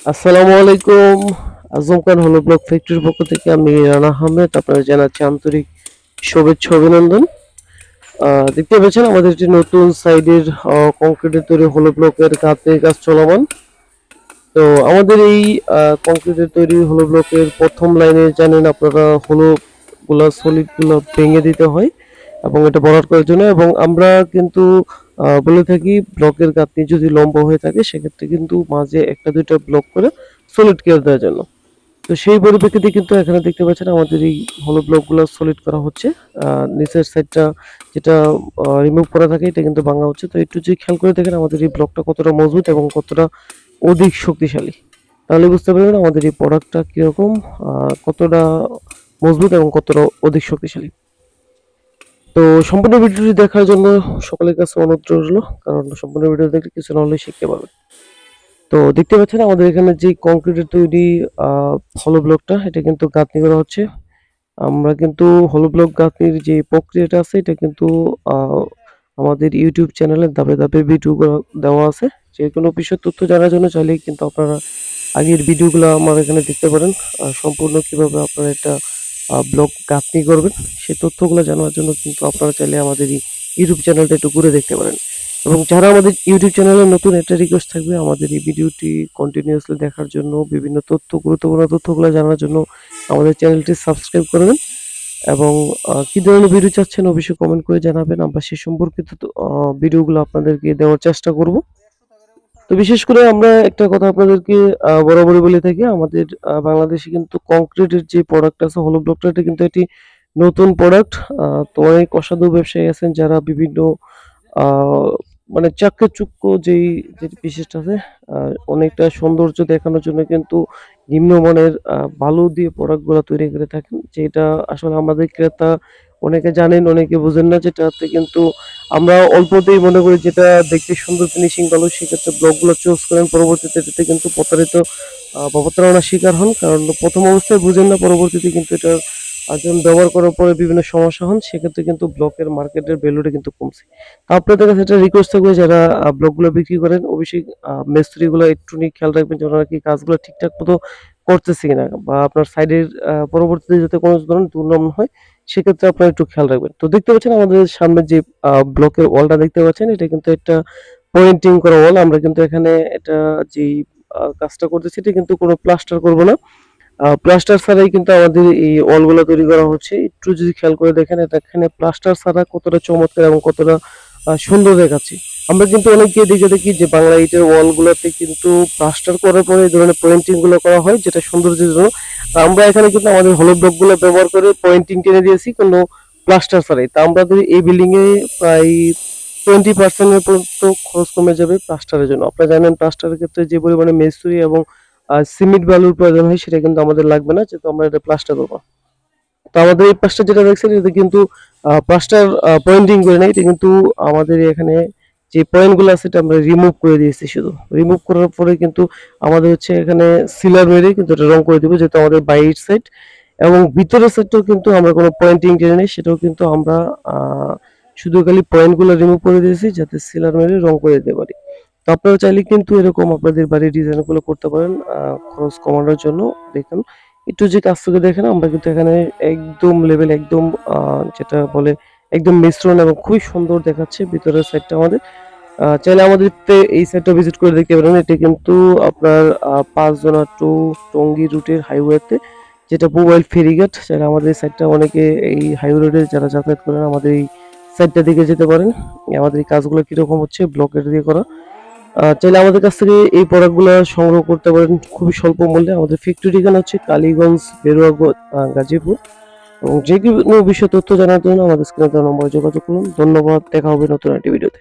আসসালামু আলাইকুম। আজম খান হলো ব্লক ফ্যাক্টরির পক্ষ থেকে আমি রানা আহমেদ আপনারা জানাচ্ছি আন্তরিক শুভেচ্ছা অভিনন্দন। দেখতে পাচ্ছেন আমাদের একটি নতুন সাইডের কংক্রিটের তৈরি হলো ব্লকের কাজের কাজ চলমান। তো আমাদের এই কংক্রিটের তৈরি হলো ব্লকের প্রথম লাইনে জানেন আপনারা হলো গুলা সলিড গুলো ভেঙে দিতে হয় এবং এটা ভরাট করার জন্য, এবং আমরা কিন্তু বলে থাকি ব্লকের গাঁথনি যদি লম্বা হয়ে থাকে সেক্ষেত্রে কিন্তু মাঝে একটা দুইটা ব্লক করে সলিড কেয়ার দেওয়ার জন্য। তো সেই পরিপ্রেক্ষিতে কিন্তু এখানে দেখতে পাচ্ছেন আমাদের এই হলো ব্লকগুলো সলিড করা হচ্ছে। নিচের সাইডটা যেটা রিমুভ করা থাকে এটা কিন্তু ভাঙা হচ্ছে। তো একটু যদি খেয়াল করে দেখেন আমাদের এই ব্লকটা কতটা মজবুত এবং কতটা অধিক শক্তিশালী, তাহলে বুঝতে পারবেন আমাদের এই প্রোডাক্টটা কিরকম, কতটা মজবুত এবং কতটা অধিক শক্তিশালী। তো সম্পূর্ণ ভিডিওটি দেখার জন্য সকলের কাছে অনুরোধ রইল, কারণ সম্পূর্ণ ভিডিও দেখলে কিছু না হলেও শিখতে পারবেন। তো দেখতে পাচ্ছেন আমাদের এখানে যে কংক্রিটের তৈরি হলো ব্লকটা এটা কিন্তু গাঁথনি করা হচ্ছে। আমরা কিন্তু হলো ব্লক গাঁথনির যে প্রক্রিয়াটা আছে এটা কিন্তু আমাদের ইউটিউব চ্যানেলে ধাপে ধাপে ভিডিও দেওয়া আছে। যে কোনো বিষয় তথ্য জানার জন্য চাইলেই কিন্তু আপনারা আগের ভিডিওগুলো আমার এখানে দেখতে পারেন। সম্পূর্ণ কিভাবে আপনারা একটা ব্লক গাঁথনি করবেন সেই তথ্যগুলো জানার জন্য কিন্তু আপনারা চাইলে আমাদের এই ইউটিউব চ্যানেলটা একটু ঘুরে দেখতে পারেন। এবং যারা আমাদের ইউটিউব চ্যানেলে নতুন, একটা রিকোয়েস্ট থাকবে আমাদের এই ভিডিওটি কন্টিনিউয়াসলি দেখার জন্য, বিভিন্ন তথ্য, গুরুত্বপূর্ণ তথ্যগুলো জানার জন্য আমাদের চ্যানেলটি সাবস্ক্রাইব করবেন। এবং কি ধরনের ভিডিও চাচ্ছেন অবশ্যই কমেন্ট করে জানাবেন, আমরা সে সম্পর্কিত ভিডিওগুলো আপনাদেরকে দেওয়ার চেষ্টা করব। তো বিশেষ করে আমরা একটা কথা আপনাদেরকে বরাবরই বলে থাকি, আমাদের বাংলাদেশে কিন্তু কংক্রিটের যে প্রোডাক্ট আছে হলো ব্লকটা, এটা কিন্তু একটি নতুন প্রোডাক্ট। তো অনেক অসাধু ব্যবসায়ী আছেন যারা বিভিন্ন আ মানে চাকচিক্য যে বিশিষ্ট আছে, অনেকটা সৌন্দর্য দেখানোর জন্য কিন্তু নিম্নমানের বালু দিয়ে প্রোডাক্ট গুলা তৈরি করে থাকেন। যেটা আসলে আমাদের ক্রেতা অনেকে জানেন, অনেকে বুঝেন না, যেটাতে কিন্তু আমরা অল্পতেই মনে করি যেটা দেখতে সুন্দর ফিনিশিং ভালো, সেক্ষেত্রে ব্লকগুলো চুজ করেন, পরবর্তীতে এটাতে কিন্তু প্রতারিত বা প্রতারণার শিকার হন। কারণ প্রথম অবস্থায় বুঝেন না, পরবর্তীতে কিন্তু এটার যখন ব্যবহার করার পরে বিভিন্ন সমস্যা হন, সেক্ষেত্রে কিন্তু ব্লকের মার্কেটের ভ্যালুটা কিন্তু কমছে। তো আপনাদের কাছে একটা রিকোয়েস্ট থাকবে, যারা ব্লকগুলো বিক্রি করেন অবশ্যই মিস্ত্রিগুলো একটুখানি খেয়াল রাখবেন যেন আর কি কাজগুলো ঠিকঠাক মতো করতেছে কিনা, বা আপনার সাইডের পরবর্তীতে যাতে কোনো ধরনের দুর্নাম না হয় সেক্ষেত্রে আপনারা একটু খেয়াল রাখবেন। তো দেখতে পাচ্ছেন আমাদের সামনে যে ব্লকের ওয়ালটা দেখতে পাচ্ছেন, এটা কিন্তু একটা পয়েন্টিং করা ওয়াল। আমরা কিন্তু এখানে এটা যেই কাজটা করতেছি এটা কিন্তু কোনো প্লাস্টার করব না। প্লাস্টার ছাড়াই কিন্তু আমাদের এই ওয়ালগুলো তৈরি করা হচ্ছে। একটু যদি খেয়াল করে দেখেন এটা এখানে প্লাস্টার ছাড়া কতটা চমৎকার এবং কতটা সুন্দর দেখাচ্ছে। আমরা কিন্তু অনেককে দেখে দেখি যে বাংলা ইটের ওয়ালগুলোতে কিন্তু প্লাস্টার করার পরে এই ধরনের পয়েন্টিং গুলো করা হয়, যেটা সৌন্দর্যের জন্য। আমরা এখানে কিন্তু আমাদের হলো ব্লকগুলো ব্যবহার করে পয়েন্টিং টেনে দিয়েছি কোনো প্লাস্টার ছাড়াই। তা আমাদের এই বিল্ডিং এ প্রায় 20% এর পর্যন্ত খরচ কমে যাবে প্লাস্টারের জন্য। আপনারা জানেন প্লাস্টারের ক্ষেত্রে যে পরিমাণে মেসুরি এবং সিমেন্ট বালুর প্রয়োজন হয় সেটা কিন্তু আমাদের লাগবে না, যেহেতু আমরা এটা প্লাস্টার করবো। তো আমাদের এই পাশটা যেটা দেখছেন এটা কিন্তু প্লাস্টার পয়েন্টিং করে নাই, এটা কিন্তু আমাদের এখানে যে পয়েন্ট গুলো আছে এটা আমরা রিমুভ করে দিয়েছি। শুধু রিমুভ করার পরে কিন্তু আমাদের হচ্ছে এখানে সিলার মেরে কিন্তু এটা রং করে দিব, যেহেতু আমাদের বাইট সাইড এবং ভিতরের সাইডটাও কিন্তু আমরা কোনো পয়েন্টিং টেনে নেই, সেটাও কিন্তু আমরা শুধু খালি পয়েন্ট গুলো রিমুভ করে দিয়েছি যাতে সিলার মেরে রং করে দিতে পারি। তো আপনারা চাইলে কিন্তু এরকম আপনাদের বাড়ির ডিজাইন গুলো করতে পারেন খরচ কমানোর জন্য। দেখুন একটু যে কাজ থেকে দেখেন, আমরা কিন্তু এখানে একদম লেভেল, একদম যেটা বলে একদম মিশ্রণ এবং খুবই সুন্দর দেখাচ্ছে ভিতরের সাইডটা আমাদের। চাইলে আমাদের এই সাইডটা ভিজিট করে দেখতে পারেন। এটা কিন্তু আপনার 5 জোনা টু টঙ্গী রুটের হাইওয়েতে, যেটা মোবাইল ফেরিঘাট। চাইলে আমাদের এই সাইডটা অনেকে এই হাইওয়ে রোডে যারা যাতায়াত করেন আমাদের এই সাইডটা দিকে যেতে পারেন। আমাদের এই কাজগুলো কিরকম হচ্ছে ব্লকের দিয়ে করা। চাইলে আমাদের কাছ থেকে এই প্রোডাক্টগুলো সংগ্রহ করতে পারেন খুবই স্বল্প মূল্যে। আমাদের ফ্যাক্টরি ঠিকানা হচ্ছে কালীগঞ্জ, বেরুয়াগঞ্জ, গাজীপুর। এবং যে কোনো বিষয়ে তথ্য জানার জন্য আমাদের স্ক্রিনে দেওয়া নম্বরে যোগাযোগ করুন। ধন্যবাদ, দেখা হবে নতুন একটি ভিডিওতে।